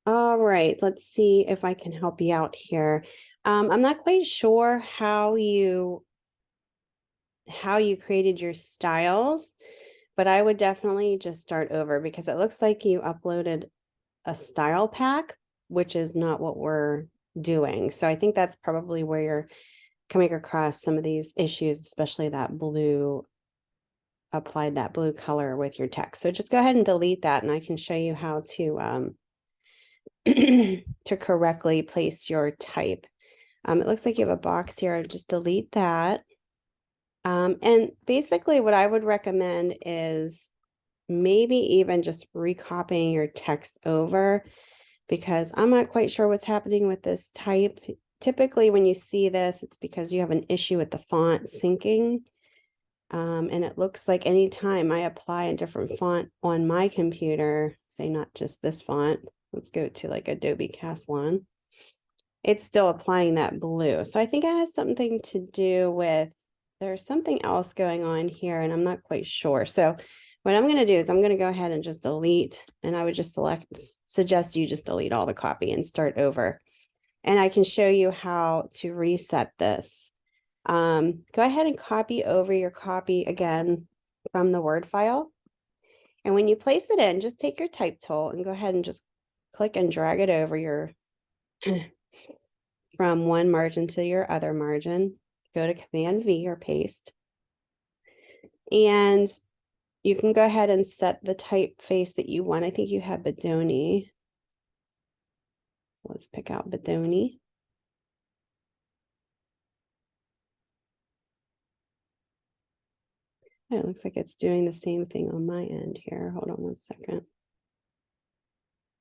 All right, let's see if I can help you out here. I'm not quite sure how you created your styles, but I would definitely just start over because it looks like you uploaded a style pack, which is not what we're doing. So I think that's probably where you're coming across some of these issues, especially that blue, applied that blue color with your text. So just go ahead and delete that and I can show you how to to correctly place your type. It looks like you have a box here. Just delete that. And basically what I would recommend is maybe even just recopying your text over because I'm not quite sure what's happening with this type. Typically when you see this, it's because you have an issue with the font syncing. And it looks like anytime I apply a different font on my computer, say not just this font, let's go to like Adobe Caslon, it's still applying that blue. So I think it has something to do with, there's something else going on here and I'm not quite sure. So what I'm going to do is I'm going to go ahead and just delete, and I would just suggest you just delete all the copy and start over. And I can show you how to reset this. Go ahead and copy over your copy again from the Word file. And when you place it in, just take your type tool and go ahead and just click and drag it over your from one margin to your other margin. Go to Command V or paste. And you can go ahead and set the typeface that you want. I think you have Bedoni. Let's pick out Bedoni. It looks like it's doing the same thing on my end here. Hold on one second.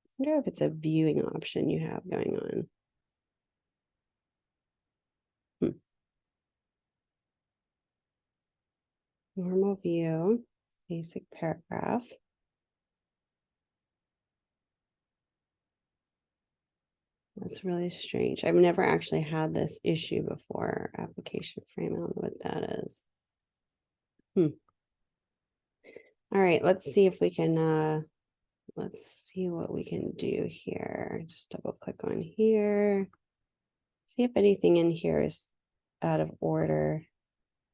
I wonder if it's a viewing option you have going on. Normal view, basic paragraph. That's really strange. I've never actually had this issue before. Application frame, I don't know what that is. All right, let's see if we can, let's see what we can do here. Just double click on here. See if anything in here is out of order.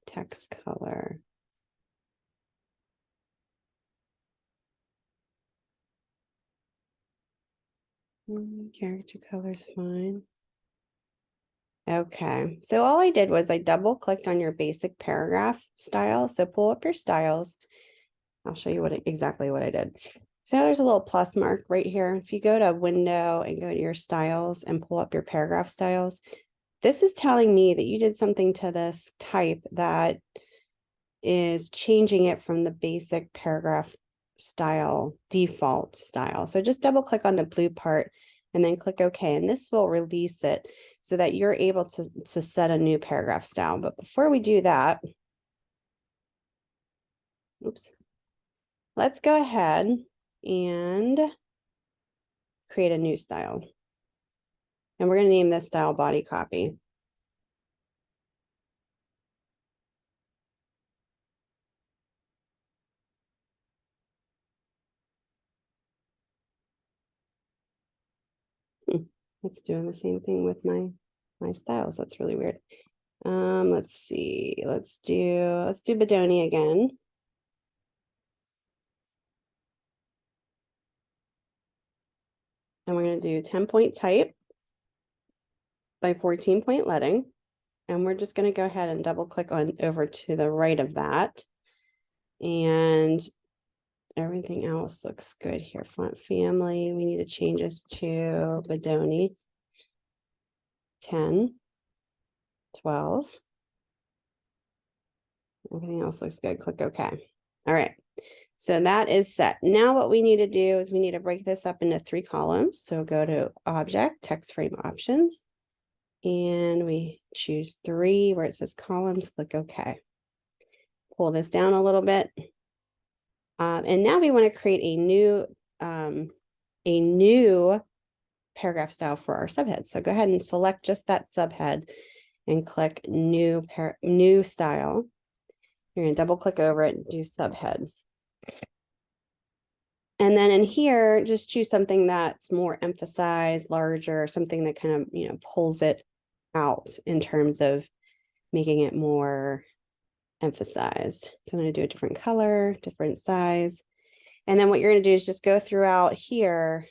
Text color. Character color is fine. Okay, so all I did was I double clicked on your basic paragraph style. So pull up your styles. I'll show you exactly what I did. So there's a little plus mark right here. If you go to window and go to your styles and pull up your paragraph styles, this is telling me that you did something to this type that is changing it from the basic paragraph style, default style. So just double click on the blue part and then click OK. And this will release it so that you're able to set a new paragraph style. But before we do that, oops, let's go ahead and create a new style. And we're going to name this style body copy. It's doing the same thing with my styles. That's really weird. Let's see. Let's do Bedoni again. And we're going to do 10-point type by 14-point leading. And we're just going to go ahead and double click on over to the right of that. And everything else looks good here. Font family, we need to change this to Bedoni. 10, 12. Everything else looks good. Click OK. All right. So that is set. Now what we need to do is we need to break this up into 3 columns. So go to Object, Text Frame Options, and we choose 3 where it says columns, click OK. Pull this down a little bit. And now we want to create a new paragraph style for our subhead. So go ahead and select just that subhead and click new style. You're going to double click over it and do subhead. And then in here, just choose something that's more emphasized, larger, something that kind of, you know, pulls it out in terms of making it more emphasized. So I'm going to do a different color, different size. And then what you're going to do is just go throughout here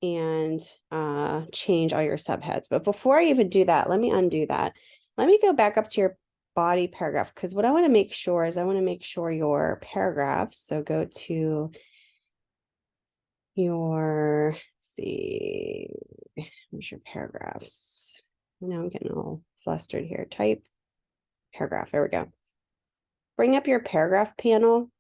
and change all your subheads. But before I even do that, let me undo that. Let me go back up to your body paragraph, because what I want to make sure is I want to make sure your paragraphs. So go to your, let's see, where's your paragraphs? Now I'm getting all flustered here. Type paragraph. There we go. Bring up your paragraph panel.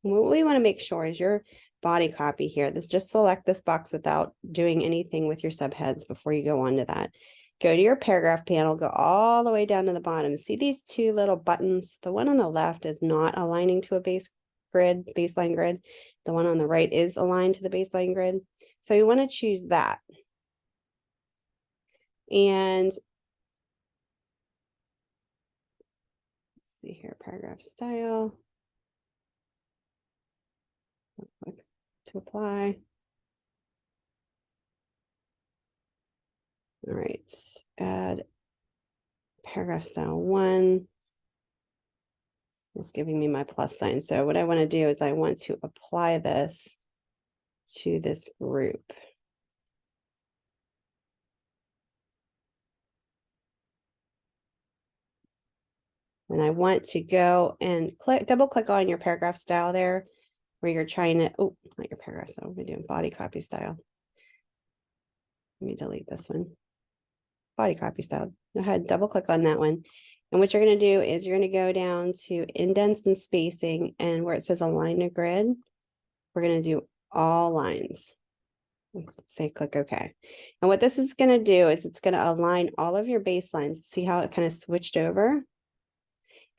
What we want to make sure is your body copy here. Just select this box without doing anything with your subheads before you go on to that. Go to your paragraph panel, go all the way down to the bottom. See these two little buttons? The one on the left is not aligning to a baseline grid. The one on the right is aligned to the baseline grid. So you want to choose that. And let's see here, paragraph style. Click to apply. All right, add paragraph style 1. It's giving me my plus sign. So what I want to do is I want to apply this to this group. And I want to go and double click on your paragraph style there, where you're trying to, oh, not your paragraph style, we're doing body copy style. Let me delete this one. Body copy style. Go ahead, double click on that one. And what you're going to do is you're going to go down to indents and spacing, and where it says align to grid, we're going to do all lines. Let's say click OK. And what this is going to do is it's going to align all of your baselines. See how it kind of switched over?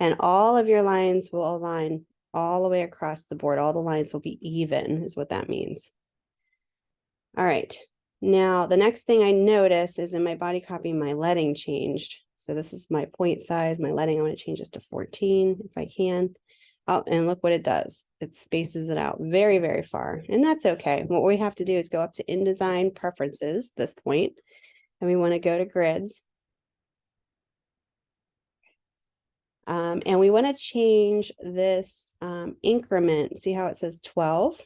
And all of your lines will align all the way across the board. All the lines will be even, is what that means. All right. Now, the next thing I notice is in my body copy, my leading changed. So this is my point size, my leading. I want to change this to 14 if I can. Oh, and look what it does. It spaces it out very, very far. And that's okay. What we have to do is go up to InDesign Preferences, this point, and we want to go to grids. And we want to change this increment. See how it says 12?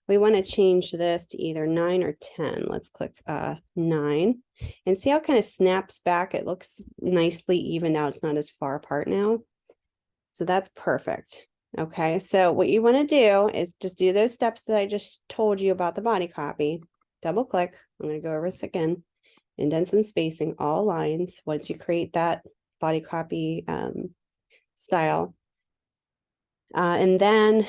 We want to change this to either 9 or 10. Let's click 9 and see how it kind of snaps back. It looks nicely even out. It's not as far apart now. So that's perfect. Okay, so what you want to do is just do those steps that I just told you about the body copy. Double click. I'm going to go over this again. Indents and spacing, all lines. Once you create that body copy style. And then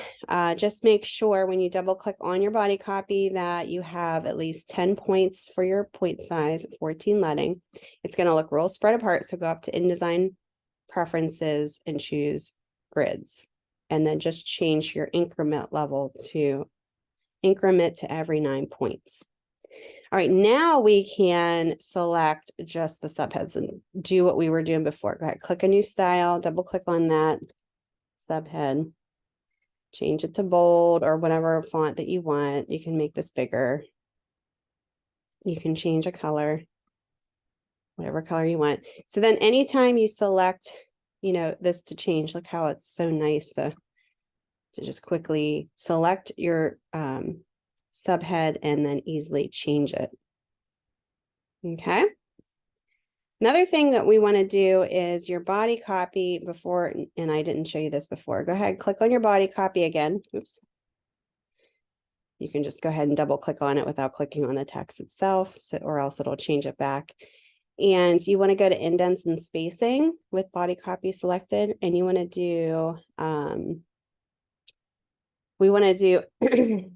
just make sure when you double click on your body copy that you have at least 10 points for your point size, 14 leading. It's going to look real spread apart. So go up to InDesign Preferences and choose grids. And then just change your increment level to increment to every 9 points. All right, now we can select just the subheads and do what we were doing before. Go ahead, click a new style, double click on that subhead, change it to bold or whatever font that you want. You can make this bigger. You can change a color, whatever color you want. So then anytime you select, you know, this to change, look how it's so nice to just quickly select your subhead and then easily change it. Okay. Another thing that we want to do is your body copy before, and I didn't show you this before. Go ahead, click on your body copy again. Oops. You can just go ahead and double click on it without clicking on the text itself, so, or else it'll change it back. And you want to go to indents and spacing with body copy selected, and you want to do, we want to do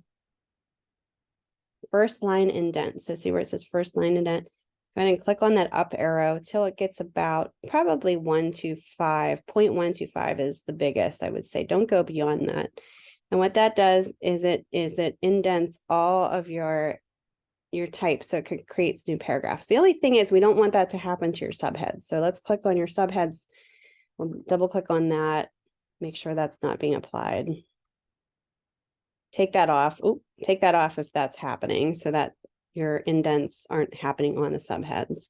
first line indent. So see where it says first line indent? Go ahead and click on that up arrow till it gets about probably 125. 0.125 is the biggest, I would say. Don't go beyond that. And what that does is it indents all of your type, so it creates new paragraphs. The only thing is we don't want that to happen to your subheads. So let's click on your subheads. We'll double click on that. Make sure that's not being applied. take that off. Oop, take that off if that's happening so that your indents aren't happening on the subheads.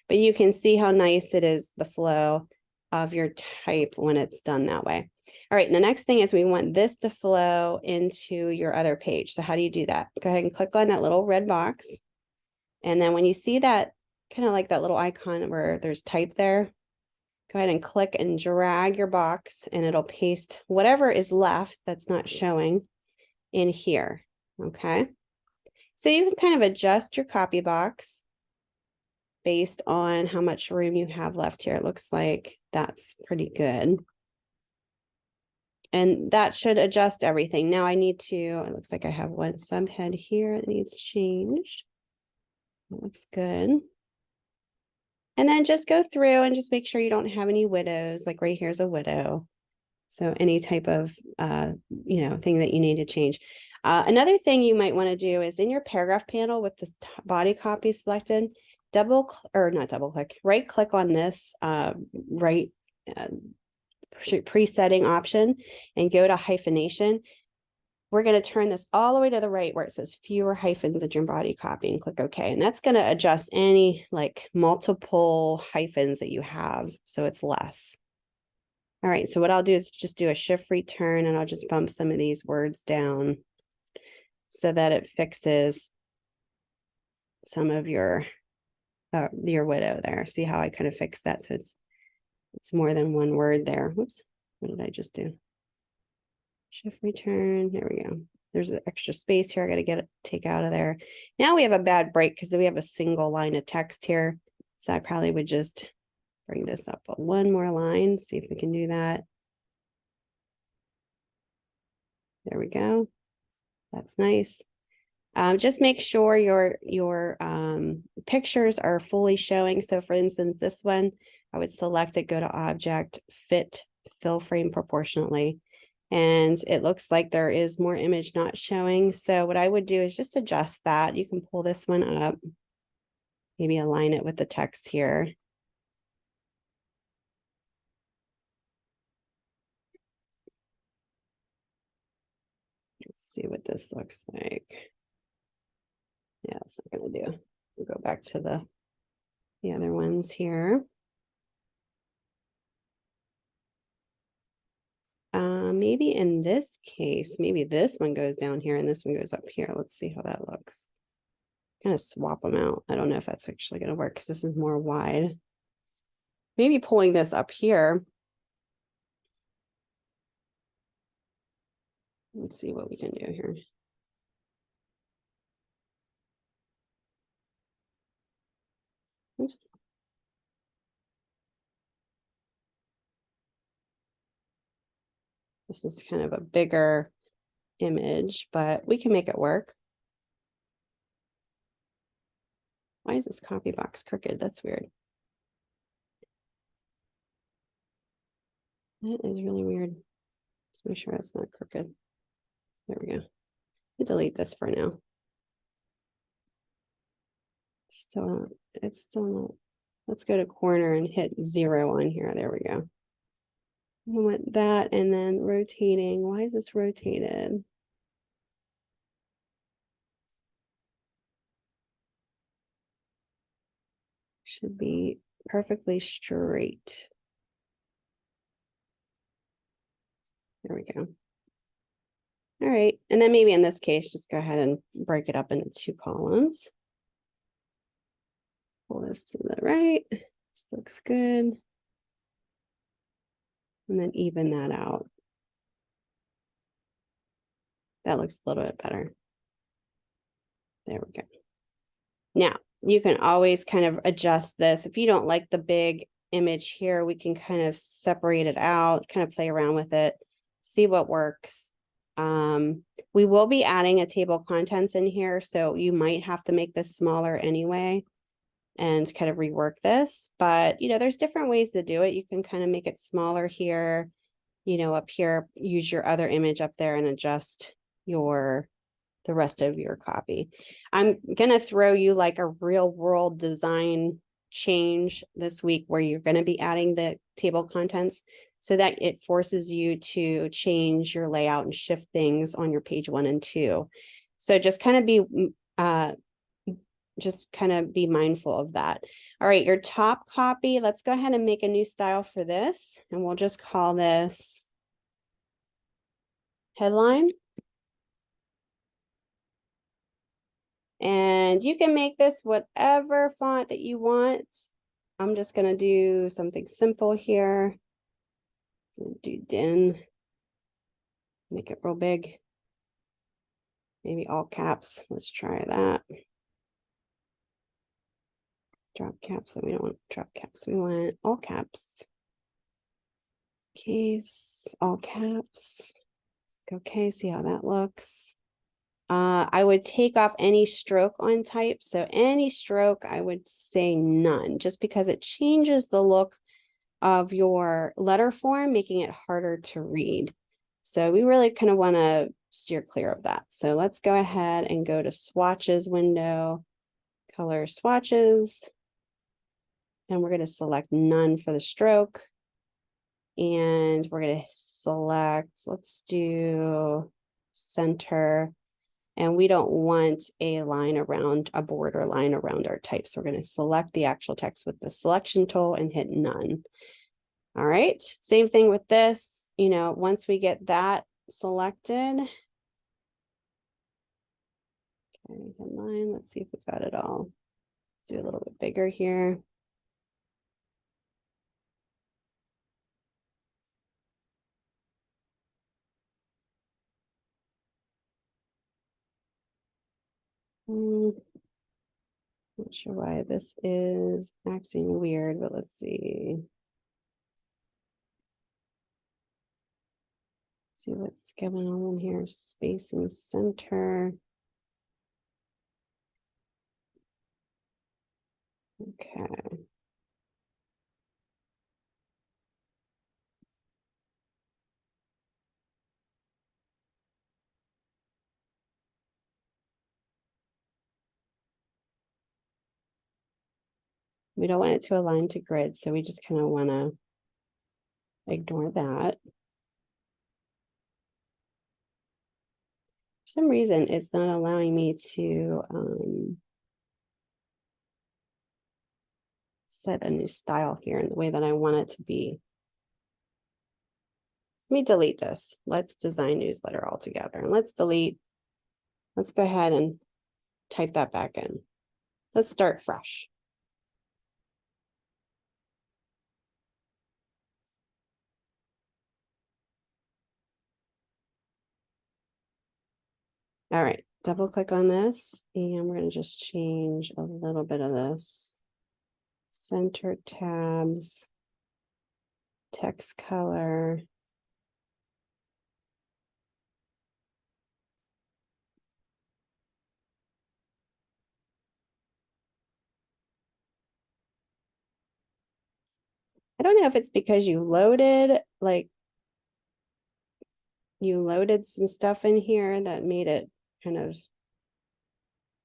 But you can see how nice it is, the flow of your type when it's done that way. All right, and the next thing is we want this to flow into your other page. So how do you do that? Go ahead and click on that little red box. And then when you see that, kind of like that little icon where there's type there, go ahead and click and drag your box and it'll paste whatever is left that's not showing in here, okay? So you can kind of adjust your copy box based on how much room you have left here. It looks like that's pretty good. And that should adjust everything. Now I need to, it looks like I have one subhead here that needs changed. That looks good. And then just go through and just make sure you don't have any widows, like right here's a widow. So any type of, thing that you need to change. Another thing you might want to do is in your paragraph panel with this body copy selected, right click on this presetting option and go to hyphenation. We're going to turn this all the way to the right where it says fewer hyphens in your body copy and click OK. And that's going to adjust any like multiple hyphens that you have. So it's less. All right. So what I'll do is just do a shift return and I'll just bump some of these words down so that it fixes some of your widow there. See how I kind of fixed that. So it's more than one word there. Whoops. What did I just do? Shift return. There we go. There's an extra space here. I got to take out of there. Now we have a bad break because we have a single line of text here. So I probably would just bring this up one more line. See if we can do that. There we go. That's nice. Just make sure your pictures are fully showing. So for instance, this one, I would select it, go to object, fit, fill frame proportionately. And it looks like there is more image not showing. So what I would do is just adjust that. You can pull this one up, maybe align it with the text here. Let's see what this looks like. Yeah, it's not going to do. We'll go back to the other ones here. Maybe in this case, maybe this one goes down here and this one goes up here. Let's see how that looks. Kind of swap them out. I don't know if that's actually going to work because this is more wide. Maybe pulling this up here. Let's see what we can do here. Oops. This is kind of a bigger image, but we can make it work. Why is this copy box crooked? That's weird. That is really weird. Let's make sure it's not crooked. There we go. I'll delete this for now. It's still not. Let's go to corner and hit 0 on here. There we go. I want that and then rotating. Why is this rotated? Should be perfectly straight. There we go. All right. And then maybe in this case, just go ahead and break it up into 2 columns. Pull this to the right. This looks good. And then even that out. That looks a little bit better. There we go. Now, you can always kind of adjust this. If you don't like the big image here, we can kind of separate it out, kind of play around with it, see what works. We will be adding a table of contents in here, so you might have to make this smaller anyway and kind of rework this. But, there's different ways to do it. You can kind of make it smaller here, up here, use your other image up there and adjust the rest of your copy. I'm going to throw you like a real world design change this week where you're going to be adding the table of contents. so that it forces you to change your layout and shift things on your page 1 and 2. So just kind of be mindful of that. All right, your top copy, let's go ahead and make a new style for this, and we'll just call this headline. And you can make this whatever font that you want. I'm just going to do something simple here. Do din. Make it real big. Maybe all caps. Let's try that. Drop caps. We don't want drop caps. We want all caps. Case, all caps. Okay, see how that looks. I would take off any stroke on type. So any stroke, I would say none, just because it changes the look of your letter form, making it harder to read. So we really kind of want to steer clear of that. So let's go ahead and go to swatches window, color swatches, and we're going to select none for the stroke. And we're going to select, let's do center. And we don't want a line around, a border line around our type. So we're going to select the actual text with the selection tool and hit none. All right, same thing with this. You know, once we get that selected. Okay, headline, let's see if we got it all. Let's do a little bit bigger here. Not sure why this is acting weird, but let's see. See what's going on here. Spacing center. Okay. We don't want it to align to grid, so we just kind of want to ignore that. For some reason, it's not allowing me to set a new style here in the way that I want it to be. Let me delete this. Let's design newsletter altogether. And let's go ahead and type that back in. Let's start fresh. All right, double click on this, and we're going to just change a little bit of this. Center tabs, text color. I don't know if it's because you loaded some stuff in here that made it kind of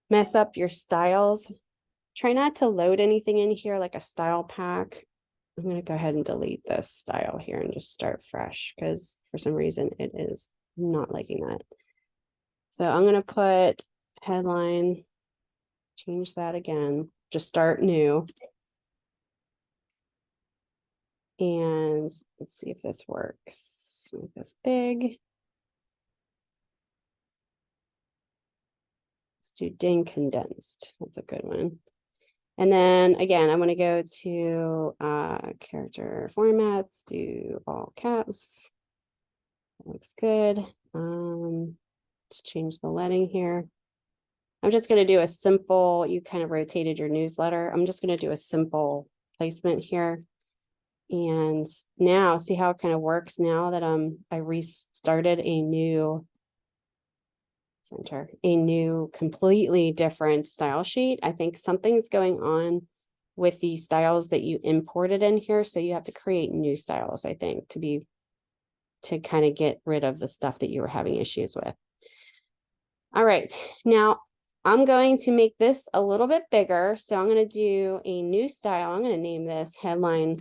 mess up your styles. Try not to load anything in here like a style pack. I'm going to go ahead and delete this style here and just start fresh because for some reason it is not liking that. So I'm going to put headline, change that again, just start new. And let's see if this works. Make this big. Let's do din condensed. That's a good one. And then again, I'm going to go to character formats, do all caps. That looks good. Let's change the leading here. I'm just going to do a simple, you kind of rotated your newsletter. I'm just going to do a simple placement here. And now see how it kind of works now that I restarted a new center, a new completely different style sheet. I think something's going on with the styles that you imported in here. So you have to create new styles, I think, to kind of get rid of the stuff that you were having issues with. All right, now I'm going to make this a little bit bigger. So I'm going to do a new style. I'm going to name this headline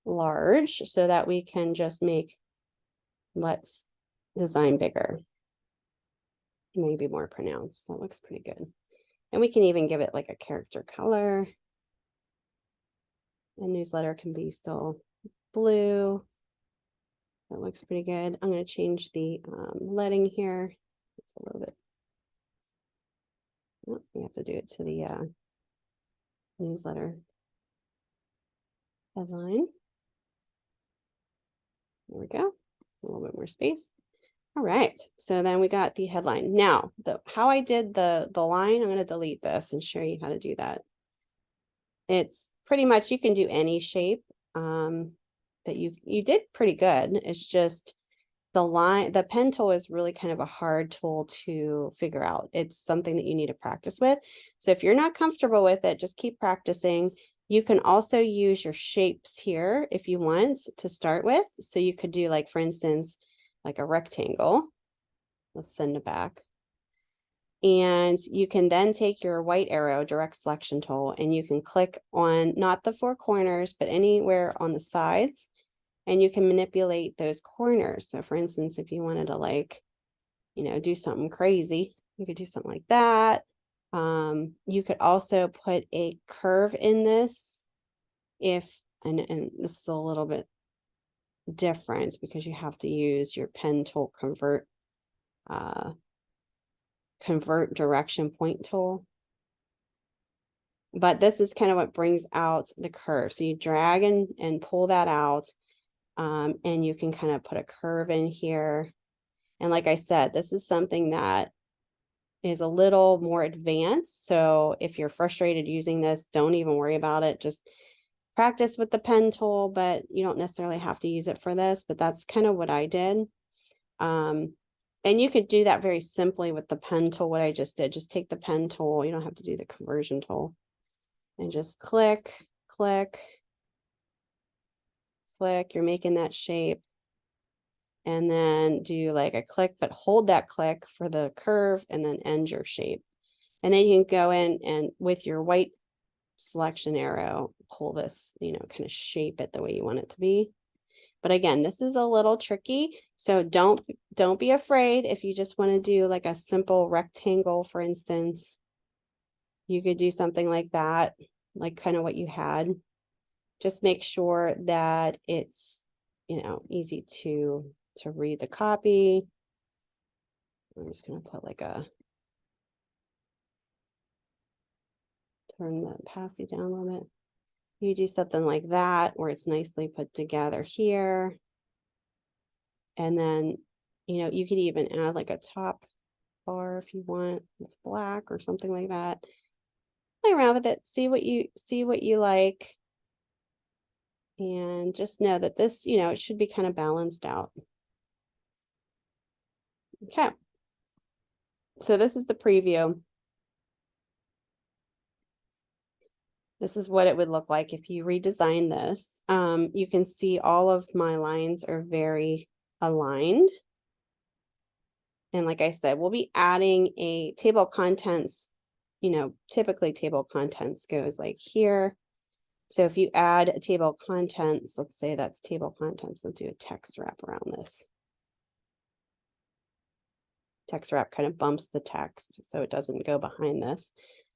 large so that we can just make let's design bigger. Maybe more pronounced. That looks pretty good. And we can even give it like a character color. The newsletter can be still blue. That looks pretty good. I'm going to change the leading here. It's a little bit. Oh, you have to do it to the newsletter headline. There we go. A little bit more space. All right. So then we got the headline. Now, how I did the line, I'm going to delete this and show you how to do that. It's pretty much, you can do any shape that you did pretty good. It's just the line, the pen tool is really kind of a hard tool to figure out. It's something that you need to practice with. So if you're not comfortable with it, just keep practicing. You can also use your shapes here if you want to start with. So you could do, like, for instance, like a rectangle. Let's send it back. And you can then take your white arrow direct selection tool and you can click on not the four corners, but anywhere on the sides, and you can manipulate those corners. So for instance, if you wanted to, like, you know, do something crazy, you could do something like that. You could also put a curve in this and this is a little bit different because you have to use your pen tool convert direction point tool. But this is kind of what brings out the curve. So you drag and pull that out, and you can kind of put a curve in here. And like I said, this is something that is a little more advanced. So if you're frustrated using this, don't even worry about it. Just practice with the pen tool, but you don't necessarily have to use it for this, but that's kind of what I did. And you could do that very simply with the pen tool, what I just did. Just take the pen tool. You don't have to do the conversion tool. And just click, click, click. You're making that shape. And then do like a click, but hold that click for the curve and then end your shape. And then you can go in and with your white selection arrow, pull this, you know, kind of shape it the way you want it to be. But again, this is a little tricky. So don't be afraid if you just want to do like a simple rectangle, for instance. You could do something like that, like kind of what you had. Just make sure that it's, you know, easy to read the copy. I'm just going to put like turn the opacity down a little bit. You do something like that where it's nicely put together here. And then, you know, you could even add like a top bar if you want. It's black or something like that. Play around with it, see what you like. And just know that this, you know, it should be kind of balanced out. Okay. So this is the preview. This is what it would look like if you redesign this. You can see all of my lines are very aligned. And like I said, we'll be adding a table of contents. You know, typically table of contents goes like here. So if you add a table of contents, let's say that's table of contents, let's do a text wrap around this. Text wrap kind of bumps the text so it doesn't go behind this.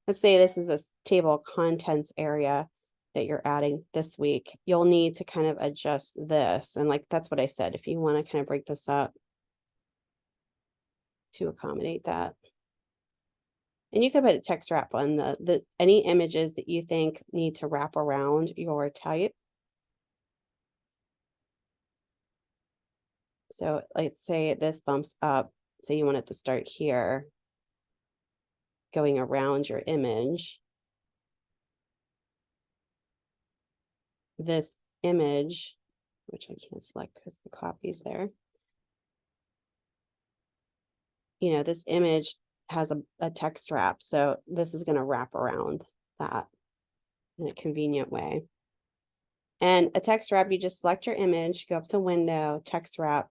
Let's say this is a table of contents area that you're adding this week. You'll need to kind of adjust this. And like, that's what I said, if you want to kind of break this up to accommodate that. And you could put a text wrap on any images that you think need to wrap around your type. So let's say this bumps up. Say you want it to start here, going around your image. This image, which I can't select because the copy's there. You know, this image has a text wrap. So this is going to wrap around that in a convenient way. And a text wrap, you just select your image, go up to window, text wrap,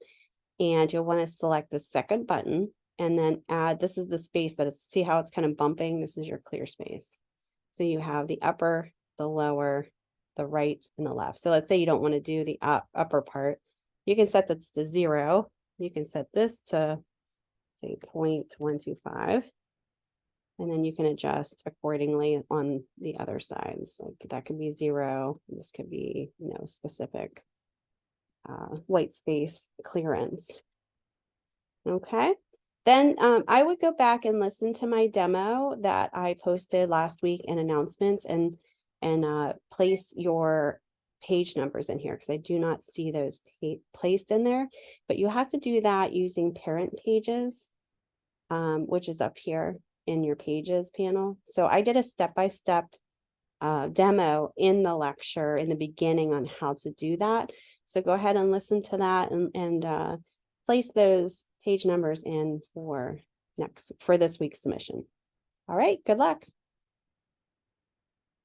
and you'll want to select the second button and then add, this is the space that is, see how it's kind of bumping? This is your clear space. So you have the upper, the lower, the right and the left. So let's say you don't want to do the upper part. You can set this to 0. You can set this to say 0.125. And then you can adjust accordingly on the other sides. Like that could be 0. This could be, specific white space clearance. Okay. Then I would go back and listen to my demo that I posted last week in announcements and place your page numbers in here, because I do not see those placed in there. But you have to do that using parent pages, which is up here in your pages panel. So I did a step-by-step demo in the lecture in the beginning on how to do that. So go ahead and listen to that and place those page numbers in for this week's submission. All right, good luck.